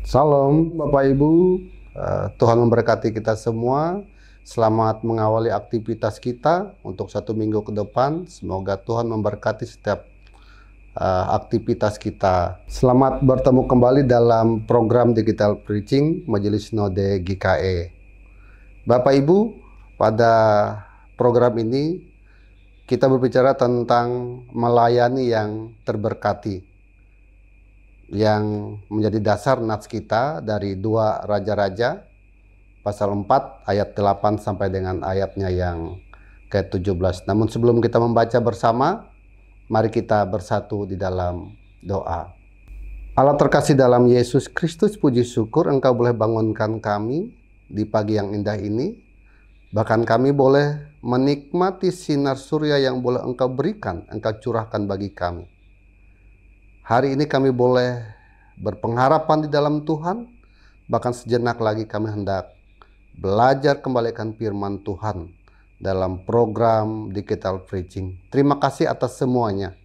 Salam Bapak Ibu, Tuhan memberkati kita semua. Selamat mengawali aktivitas kita untuk 1 minggu ke depan. Semoga Tuhan memberkati setiap aktivitas kita. Selamat bertemu kembali dalam program Digital Preaching Majelis Sinode GKE. Bapak Ibu, pada program ini kita berbicara tentang melayani yang terberkati, yang menjadi dasar nats kita dari 2 Raja-Raja pasal 4 ayat 8 sampai dengan ayatnya yang ke-17. Namun sebelum kita membaca bersama, mari kita bersatu di dalam doa. Allah terkasih dalam Yesus Kristus, puji syukur Engkau boleh bangunkan kami di pagi yang indah ini. Bahkan kami boleh menikmati sinar surya yang boleh Engkau berikan, Engkau curahkan bagi kami. Hari ini kami boleh berpengharapan di dalam Tuhan, bahkan sejenak lagi kami hendak belajar kembalikan firman Tuhan dalam program Digital Preaching. Terima kasih atas semuanya,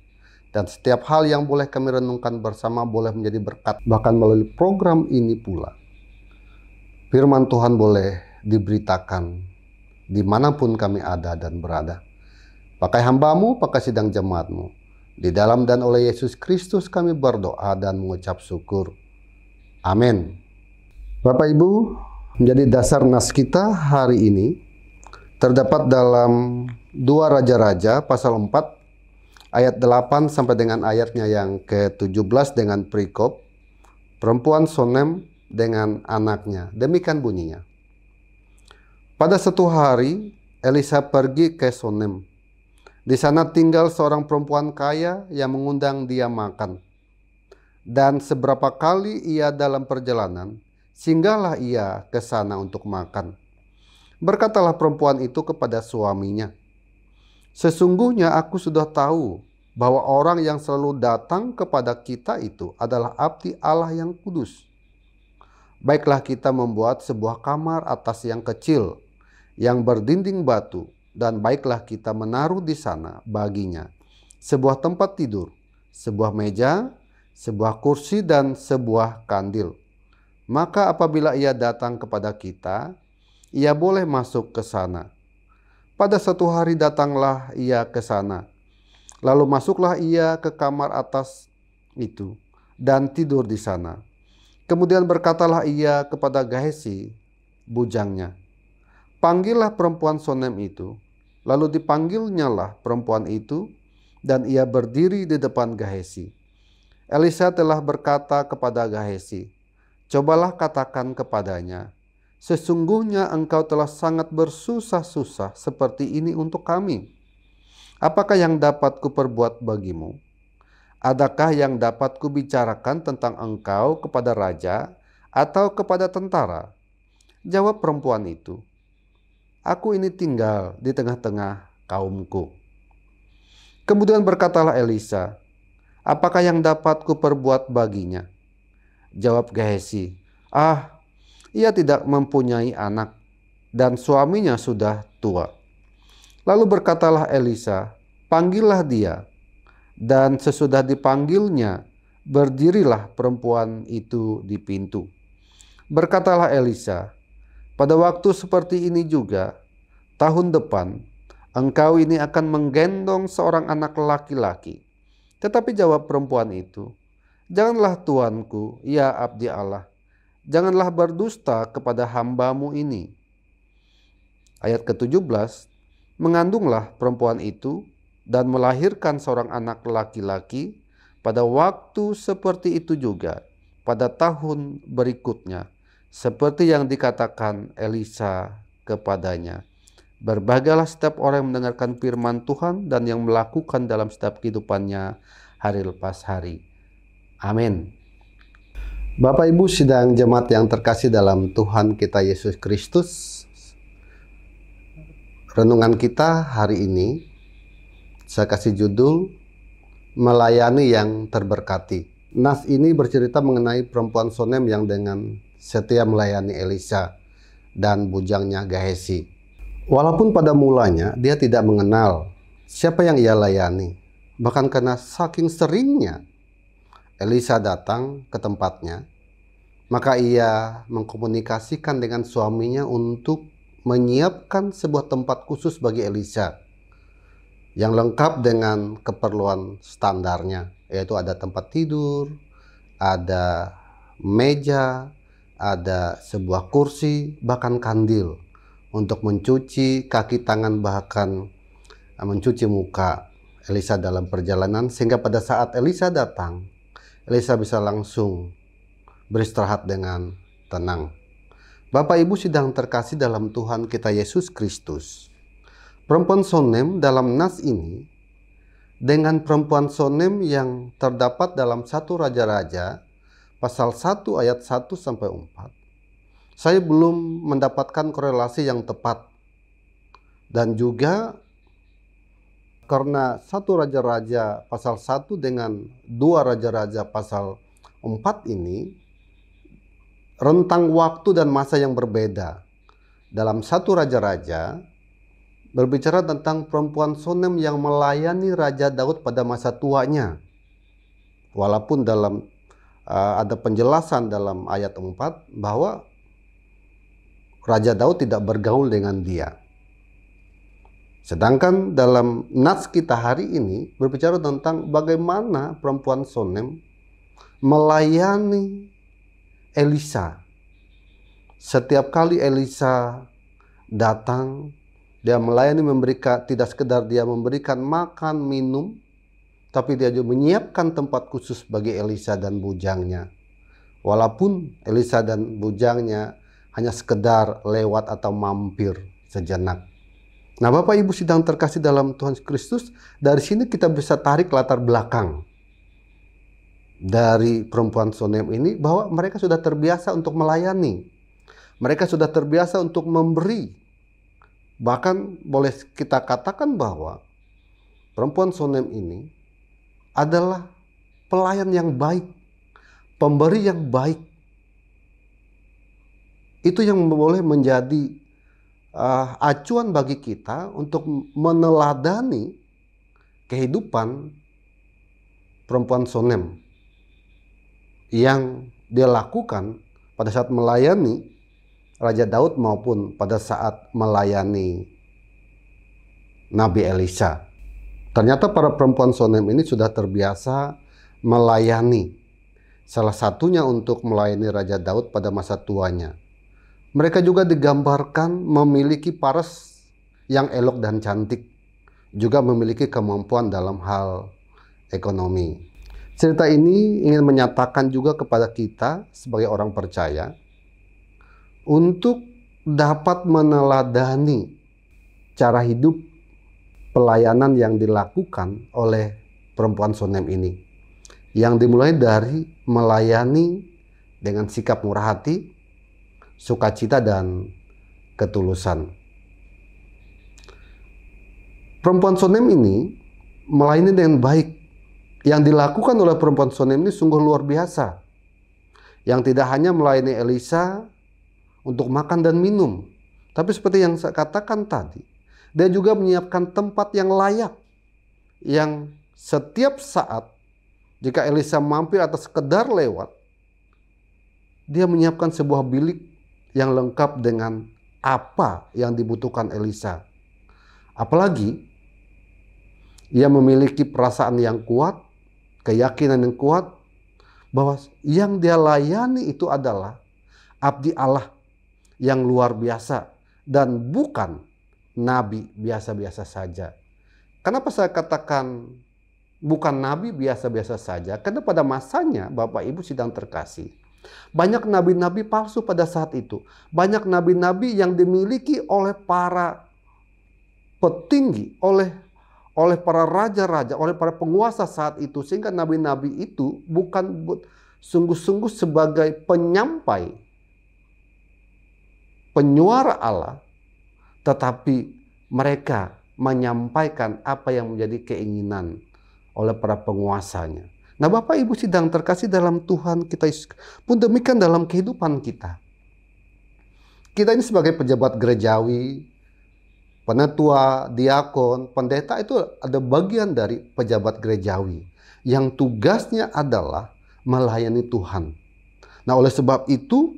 dan setiap hal yang boleh kami renungkan bersama boleh menjadi berkat, bahkan melalui program ini pula firman Tuhan boleh diberitakan dimanapun kami ada dan berada. Pakai hamba-Mu, pakai sidang jemaat-Mu. Di dalam dan oleh Yesus Kristus kami berdoa dan mengucap syukur. Amin. Bapak Ibu, menjadi dasar nas kita hari ini terdapat dalam 2 Raja-Raja pasal 4 ayat 8 sampai dengan ayatnya yang ke-17 dengan perikop perempuan Sunem dengan anaknya. Demikian bunyinya. Pada suatu hari Elisa pergi ke Sunem. Di sana tinggal seorang perempuan kaya yang mengundang dia makan. Dan seberapa kali ia dalam perjalanan, singgahlah ia ke sana untuk makan. Berkatalah perempuan itu kepada suaminya, "Sesungguhnya aku sudah tahu bahwa orang yang selalu datang kepada kita itu adalah abdi Allah yang kudus. Baiklah kita membuat sebuah kamar atas yang kecil, yang berdinding batu, dan baiklah kita menaruh di sana baginya sebuah tempat tidur, sebuah meja, sebuah kursi, dan sebuah kandil. Maka apabila ia datang kepada kita, ia boleh masuk ke sana." Pada suatu hari datanglah ia ke sana. Lalu masuklah ia ke kamar atas itu dan tidur di sana. Kemudian berkatalah ia kepada Gehesi, bujangnya, "Panggillah perempuan Sunem itu." Lalu dipanggilnyalah perempuan itu, dan ia berdiri di depan Gehesi. Elisa telah berkata kepada Gehesi, "Cobalah katakan kepadanya, sesungguhnya engkau telah sangat bersusah-susah seperti ini untuk kami. Apakah yang dapat kuperbuat bagimu? Adakah yang dapat kubicarakan tentang engkau kepada raja atau kepada tentara?" Jawab perempuan itu, "Aku ini tinggal di tengah-tengah kaumku." Kemudian berkatalah Elisa, "Apakah yang dapat kuperbuat baginya?" Jawab Gehesi, ia tidak mempunyai anak, dan suaminya sudah tua." Lalu berkatalah Elisa, "Panggillah dia." Dan sesudah dipanggilnya, berdirilah perempuan itu di pintu. Berkatalah Elisa, "Pada waktu seperti ini juga, tahun depan, engkau ini akan menggendong seorang anak laki-laki." Tetapi jawab perempuan itu, "Janganlah tuanku, ya abdi Allah, janganlah berdusta kepada hamba-Mu ini." Ayat ke-17, mengandunglah perempuan itu dan melahirkan seorang anak laki-laki. Pada waktu seperti itu juga, pada tahun berikutnya, seperti yang dikatakan Elisa kepadanya. Berbahagialah setiap orang yang mendengarkan firman Tuhan dan yang melakukan dalam setiap kehidupannya hari lepas hari. Amin. Bapak Ibu sidang jemaat yang terkasih dalam Tuhan kita Yesus Kristus, renungan kita hari ini saya kasih judul melayani yang terberkati. Nas ini bercerita mengenai perempuan Sunem yang dengan setia melayani Elisa dan bujangnya Gehesi. Walaupun pada mulanya dia tidak mengenal siapa yang ia layani, bahkan karena saking seringnya Elisa datang ke tempatnya, Maka ia mengkomunikasikan dengan suaminya untuk menyiapkan sebuah tempat khusus bagi Elisa yang lengkap dengan keperluan standarnya, yaitu ada tempat tidur, ada meja, ada sebuah kursi, bahkan kandil untuk mencuci kaki tangan, bahkan mencuci muka Elisa dalam perjalanan, sehingga pada saat Elisa datang, Elisa bisa langsung beristirahat dengan tenang. Bapak Ibu sidang terkasih dalam Tuhan kita Yesus Kristus, perempuan Sunem dalam nas ini dengan perempuan Sunem yang terdapat dalam 1 Raja-Raja pasal 1 ayat 1 sampai 4, saya belum mendapatkan korelasi yang tepat. Dan juga karena 1 Raja-Raja pasal 1 dengan 2 Raja-Raja pasal 4 ini rentang waktu dan masa yang berbeda. Dalam 1 Raja-Raja berbicara tentang perempuan Sunem yang melayani Raja Daud pada masa tuanya. Walaupun dalam ada penjelasan dalam ayat 4 bahwa Raja Daud tidak bergaul dengan dia. Sedangkan dalam nas kita hari ini berbicara tentang bagaimana perempuan Sunem melayani Elisa. Setiap kali Elisa datang, dia melayani, tidak sekedar dia memberikan makan, minum, tapi dia juga menyiapkan tempat khusus bagi Elisa dan bujangnya. Walaupun Elisa dan bujangnya hanya sekedar lewat atau mampir sejenak. Nah, Bapak Ibu sidang terkasih dalam Tuhan Kristus, dari sini kita bisa tarik latar belakang dari perempuan Sunem ini, bahwa mereka sudah terbiasa untuk melayani. Mereka sudah terbiasa untuk memberi. Bahkan boleh kita katakan bahwa perempuan Sunem ini adalah pelayan yang baik, pemberi yang baik. Itu yang boleh menjadi acuan bagi kita untuk meneladani kehidupan perempuan Sunem yang dia lakukan pada saat melayani Raja Daud maupun pada saat melayani Nabi Elisa. Ternyata para perempuan Sunem ini sudah terbiasa melayani. Salah satunya untuk melayani Raja Daud pada masa tuanya. Mereka juga digambarkan memiliki paras yang elok dan cantik, juga memiliki kemampuan dalam hal ekonomi. Cerita ini ingin menyatakan juga kepada kita sebagai orang percaya untuk dapat meneladani cara hidup pelayanan yang dilakukan oleh perempuan Sunem ini, yang dimulai dari melayani dengan sikap murah hati, sukacita, dan ketulusan. Perempuan Sunem ini melayani dengan baik. Yang dilakukan oleh perempuan Sunem ini sungguh luar biasa. Yang tidak hanya melayani Elisa untuk makan dan minum, tapi seperti yang saya katakan tadi, dia juga menyiapkan tempat yang layak, yang setiap saat jika Elisa mampir atau sekedar lewat, dia menyiapkan sebuah bilik yang lengkap dengan apa yang dibutuhkan Elisa. Apalagi ia memiliki perasaan yang kuat, keyakinan yang kuat bahwa yang dia layani itu adalah abdi Allah yang luar biasa dan bukan nabi biasa-biasa saja. Kenapa saya katakan bukan nabi biasa-biasa saja? Karena pada masanya Bapak Ibu sidang terkasih, banyak nabi-nabi palsu pada saat itu. Banyak nabi-nabi yang dimiliki oleh para petinggi, oleh para raja-raja, oleh para penguasa saat itu, sehingga nabi-nabi itu bukan sungguh-sungguh sebagai penyampai, penyuara Allah, tetapi mereka menyampaikan apa yang menjadi keinginan oleh para penguasanya. Nah, Bapak Ibu sidang terkasih dalam Tuhan kita pun demikian dalam kehidupan kita. Kita ini sebagai pejabat gerejawi, penatua, diakon, pendeta itu ada bagian dari pejabat gerejawi yang tugasnya adalah melayani Tuhan. Nah, oleh sebab itu,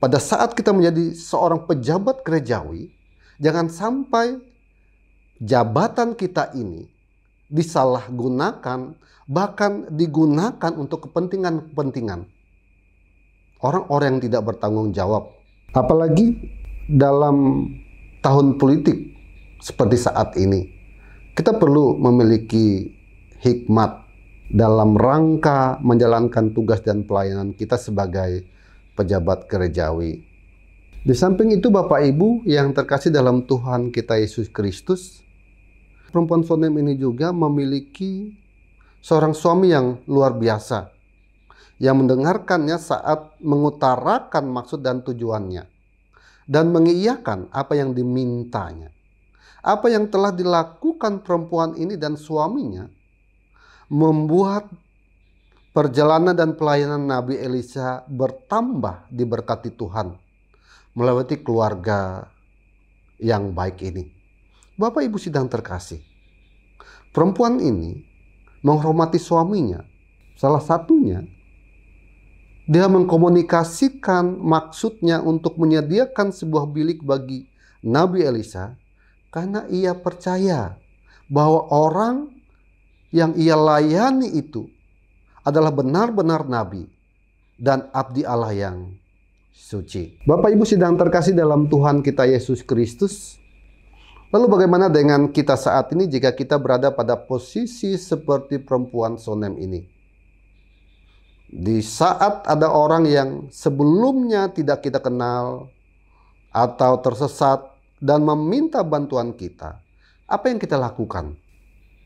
pada saat kita menjadi seorang pejabat gerejawi, jangan sampai jabatan kita ini disalahgunakan, bahkan digunakan untuk kepentingan-kepentingan orang-orang yang tidak bertanggung jawab. Apalagi dalam tahun politik seperti saat ini, kita perlu memiliki hikmat dalam rangka menjalankan tugas dan pelayanan kita sebagai pejabat gerejawi. Di samping itu, Bapak Ibu yang terkasih dalam Tuhan kita Yesus Kristus, perempuan Sunem ini juga memiliki seorang suami yang luar biasa, yang mendengarkannya saat mengutarakan maksud dan tujuannya, dan mengiyakan apa yang dimintanya. Apa yang telah dilakukan perempuan ini dan suaminya membuat perjalanan dan pelayanan Nabi Elisa bertambah diberkati Tuhan melewati keluarga yang baik ini. Bapak Ibu sidang terkasih, perempuan ini menghormati suaminya. Salah satunya, dia mengkomunikasikan maksudnya untuk menyediakan sebuah bilik bagi Nabi Elisa karena ia percaya bahwa orang yang ia layani itu adalah benar-benar nabi dan abdi Allah yang suci. Bapak Ibu sidang terkasih dalam Tuhan kita Yesus Kristus, lalu bagaimana dengan kita saat ini jika kita berada pada posisi seperti perempuan Sunem ini? Di saat ada orang yang sebelumnya tidak kita kenal atau tersesat dan meminta bantuan kita, apa yang kita lakukan?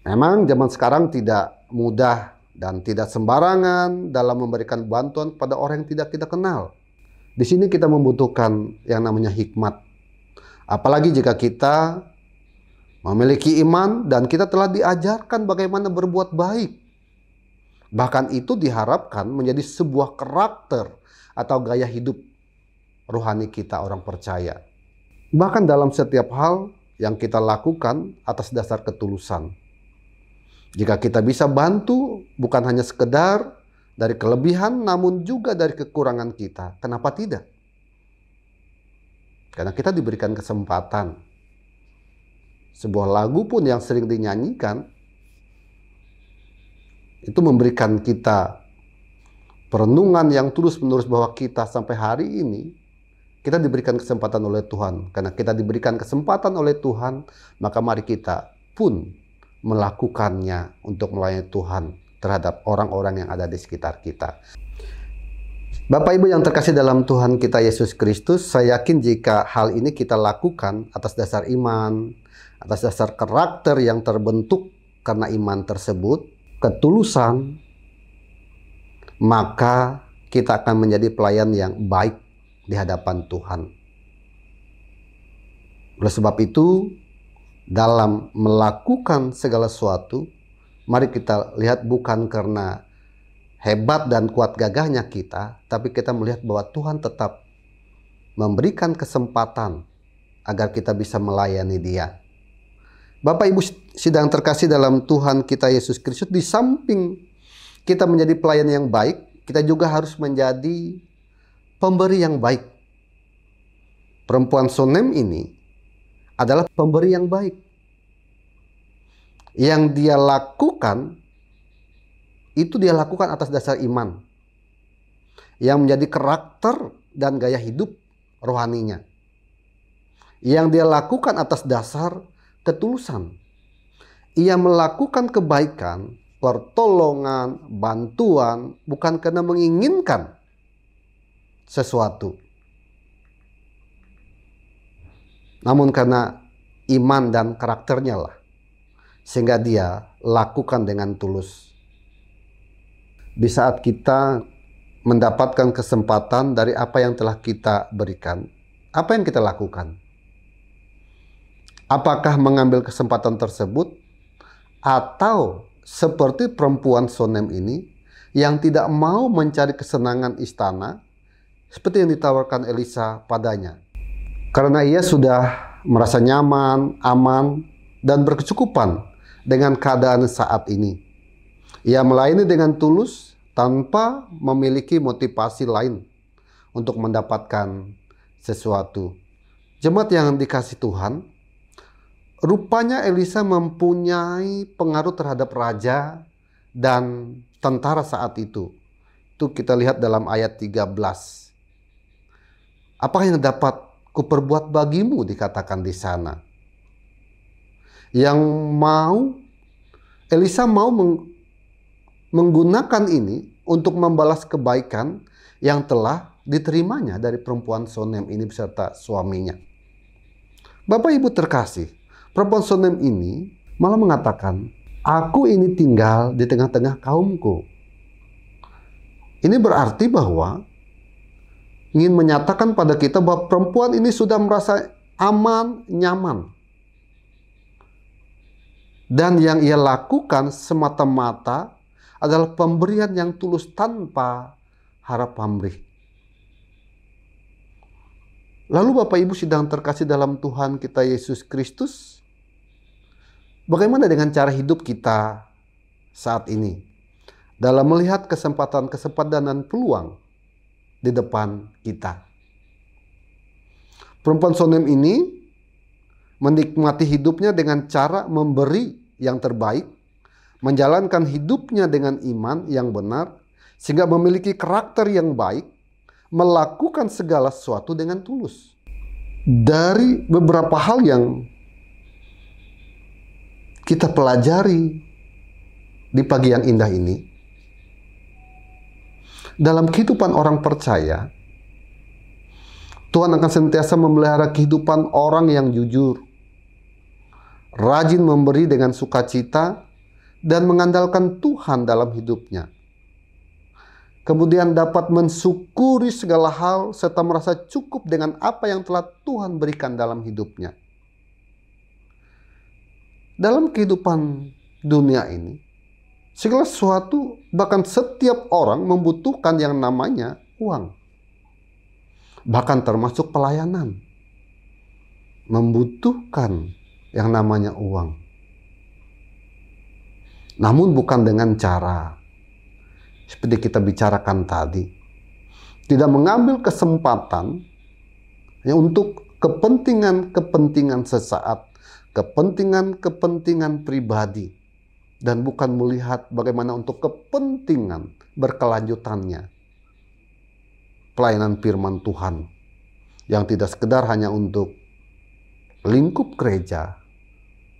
Memang zaman sekarang tidak mudah dan tidak sembarangan dalam memberikan bantuan kepada orang yang tidak kita kenal. Di sini kita membutuhkan yang namanya hikmat. Apalagi jika kita memiliki iman dan kita telah diajarkan bagaimana berbuat baik. Bahkan itu diharapkan menjadi sebuah karakter atau gaya hidup rohani kita orang percaya. Bahkan dalam setiap hal yang kita lakukan atas dasar ketulusan. Jika kita bisa bantu bukan hanya sekedar dari kelebihan namun juga dari kekurangan kita, kenapa tidak? Karena kita diberikan kesempatan. Sebuah lagu pun yang sering dinyanyikan itu memberikan kita perenungan yang terus-menerus bahwa kita sampai hari ini kita diberikan kesempatan oleh Tuhan. Karena kita diberikan kesempatan oleh Tuhan, maka mari kita pun melakukannya untuk melayani Tuhan terhadap orang-orang yang ada di sekitar kita. Bapak Ibu yang terkasih dalam Tuhan kita Yesus Kristus, saya yakin jika hal ini kita lakukan atas dasar iman, atas dasar karakter yang terbentuk karena iman tersebut, ketulusan, maka kita akan menjadi pelayan yang baik di hadapan Tuhan. Oleh sebab itu, dalam melakukan segala sesuatu, mari kita lihat bukan karena hebat dan kuat gagahnya kita, tapi kita melihat bahwa Tuhan tetap memberikan kesempatan agar kita bisa melayani Dia. Bapak Ibu sidang terkasih dalam Tuhan kita Yesus Kristus, di samping kita menjadi pelayan yang baik, kita juga harus menjadi pemberi yang baik. Perempuan Sunem ini adalah pemberi yang baik. Yang dia lakukan, itu dia lakukan atas dasar iman. Yang menjadi karakter dan gaya hidup rohaninya. Yang dia lakukan atas dasar ketulusan. Ia melakukan kebaikan, pertolongan, bantuan, bukan karena menginginkan sesuatu, namun karena iman dan karakternya lah, sehingga dia lakukan dengan tulus. Di saat kita mendapatkan kesempatan dari apa yang telah kita berikan, apa yang kita lakukan? Apakah mengambil kesempatan tersebut, atau seperti perempuan Sunem ini yang tidak mau mencari kesenangan istana seperti yang ditawarkan Elisa padanya? Karena ia sudah merasa nyaman, aman, dan berkecukupan dengan keadaan saat ini. Ia melayani dengan tulus tanpa memiliki motivasi lain untuk mendapatkan sesuatu. Jemaat yang dikasih Tuhan, rupanya Elisa mempunyai pengaruh terhadap raja dan tentara saat itu. Itu kita lihat dalam ayat 13. Apa yang dapat kuperbuat bagimu, dikatakan di sana. Yang Elisa mau menggunakan ini untuk membalas kebaikan yang telah diterimanya dari perempuan Sunem ini beserta suaminya. Bapak Ibu terkasih, perempuan Sunem ini malah mengatakan, aku ini tinggal di tengah-tengah kaumku. Ini berarti bahwa ingin menyatakan pada kita bahwa perempuan ini sudah merasa aman, nyaman. Dan yang ia lakukan semata-mata adalah pemberian yang tulus tanpa harap pamrih. Lalu Bapak Ibu sidang terkasih dalam Tuhan kita Yesus Kristus, bagaimana dengan cara hidup kita saat ini dalam melihat kesempatan-kesempatan dan peluang di depan kita? Perempuan Sunem ini menikmati hidupnya dengan cara memberi yang terbaik, menjalankan hidupnya dengan iman yang benar, sehingga memiliki karakter yang baik, melakukan segala sesuatu dengan tulus. Dari beberapa hal yang kita pelajari di pagi yang indah ini, dalam kehidupan orang percaya, Tuhan akan senantiasa memelihara kehidupan orang yang jujur, rajin memberi dengan sukacita, dan mengandalkan Tuhan dalam hidupnya. Kemudian dapat mensyukuri segala hal serta merasa cukup dengan apa yang telah Tuhan berikan dalam hidupnya. Dalam kehidupan dunia ini, segala sesuatu, bahkan setiap orang membutuhkan yang namanya uang. Bahkan termasuk pelayanan, membutuhkan yang namanya uang. Namun bukan dengan cara seperti kita bicarakan tadi, tidak mengambil kesempatan untuk kepentingan-kepentingan sesaat, kepentingan-kepentingan pribadi, dan bukan melihat bagaimana untuk kepentingan berkelanjutannya pelayanan firman Tuhan yang tidak sekedar hanya untuk lingkup gereja,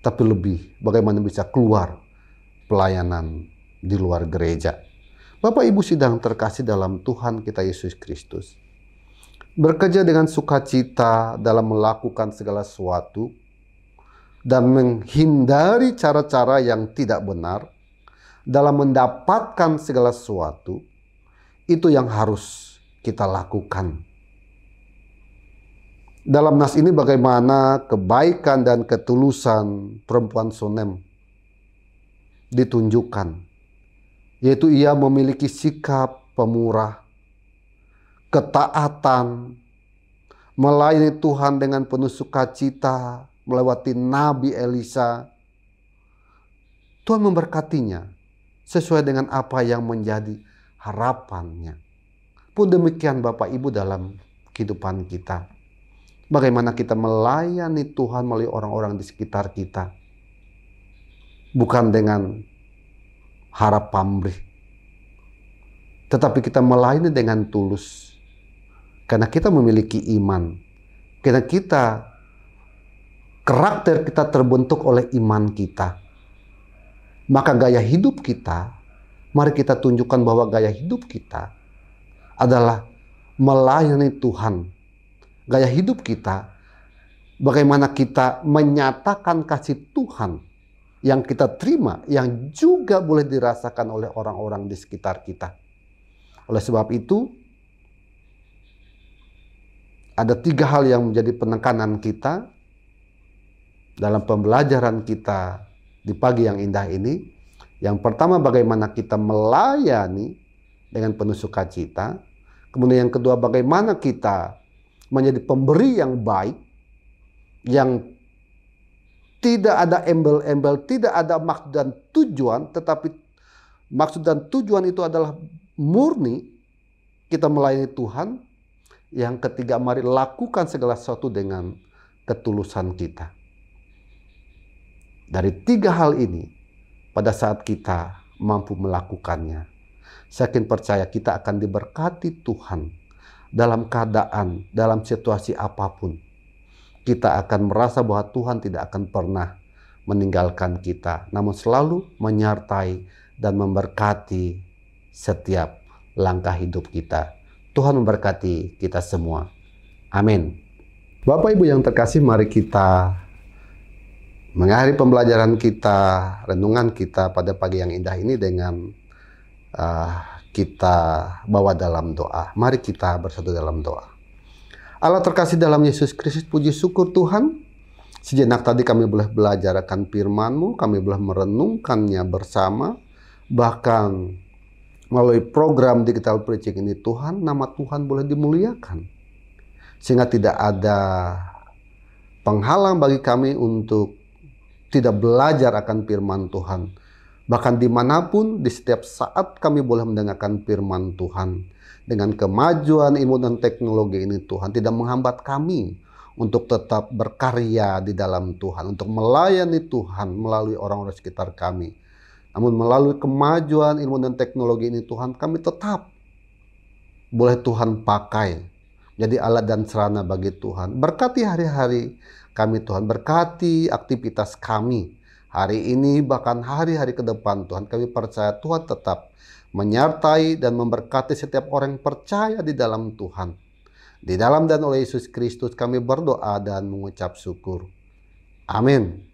tapi lebih bagaimana bisa keluar pelayanan di luar gereja. Bapak Ibu sidang terkasih dalam Tuhan kita Yesus Kristus, bekerja dengan sukacita dalam melakukan segala sesuatu dan menghindari cara-cara yang tidak benar dalam mendapatkan segala sesuatu, itu yang harus kita lakukan. Dalam nas ini bagaimana kebaikan dan ketulusan perempuan Sunem ditunjukkan, yaitu ia memiliki sikap pemurah, ketaatan, melayani Tuhan dengan penuh sukacita, melewati Nabi Elisa. Tuhan memberkatinya sesuai dengan apa yang menjadi harapannya. Pun demikian Bapak Ibu dalam kehidupan kita. Bagaimana kita melayani Tuhan melalui orang-orang di sekitar kita. Bukan dengan harap pamrih, tetapi kita melayani dengan tulus. Karena kita memiliki iman. Karena karakter kita terbentuk oleh iman kita. Maka gaya hidup kita, mari kita tunjukkan bahwa gaya hidup kita adalah melayani Tuhan. Gaya hidup kita, bagaimana kita menyatakan kasih Tuhan yang kita terima, yang juga boleh dirasakan oleh orang-orang di sekitar kita. Oleh sebab itu, ada 3 hal yang menjadi penekanan kita dalam pembelajaran kita di pagi yang indah ini. Yang pertama, bagaimana kita melayani dengan penuh sukacita. Kemudian yang kedua, bagaimana kita menjadi pemberi yang baik, yang tidak ada embel-embel, tidak ada maksud dan tujuan, tetapi maksud dan tujuan itu adalah murni kita melayani Tuhan. Yang ketiga, mari lakukan segala sesuatu dengan ketulusan kita. Dari 3 hal ini, pada saat kita mampu melakukannya, saya yakin percaya kita akan diberkati Tuhan dalam keadaan, dalam situasi apapun. Kita akan merasa bahwa Tuhan tidak akan pernah meninggalkan kita, namun selalu menyertai dan memberkati setiap langkah hidup kita. Tuhan memberkati kita semua. Amin. Bapak Ibu yang terkasih, mari kita mengakhiri pembelajaran kita, renungan kita pada pagi yang indah ini dengan kita bawa dalam doa. Mari kita bersatu dalam doa. Allah terkasih dalam Yesus Kristus, puji syukur Tuhan. Sejenak tadi kami boleh belajar akan firman-Mu, kami boleh merenungkannya bersama. Bahkan melalui program Digital Preaching ini Tuhan, nama Tuhan boleh dimuliakan. Sehingga tidak ada penghalang bagi kami untuk tidak belajar akan firman Tuhan. Bahkan dimanapun, di setiap saat kami boleh mendengarkan firman Tuhan. Dengan kemajuan ilmu dan teknologi ini Tuhan tidak menghambat kami untuk tetap berkarya di dalam Tuhan. Untuk melayani Tuhan melalui orang-orang sekitar kami. Namun melalui kemajuan ilmu dan teknologi ini Tuhan, kami tetap boleh Tuhan pakai. Jadi alat dan sarana bagi Tuhan. Berkati hari-hari kami Tuhan. Berkati aktivitas kami. Hari ini bahkan hari-hari ke depan Tuhan, kami percaya Tuhan tetap menyertai dan memberkati setiap orang yang percaya di dalam Tuhan. Di dalam dan oleh Yesus Kristus kami berdoa dan mengucap syukur. Amin.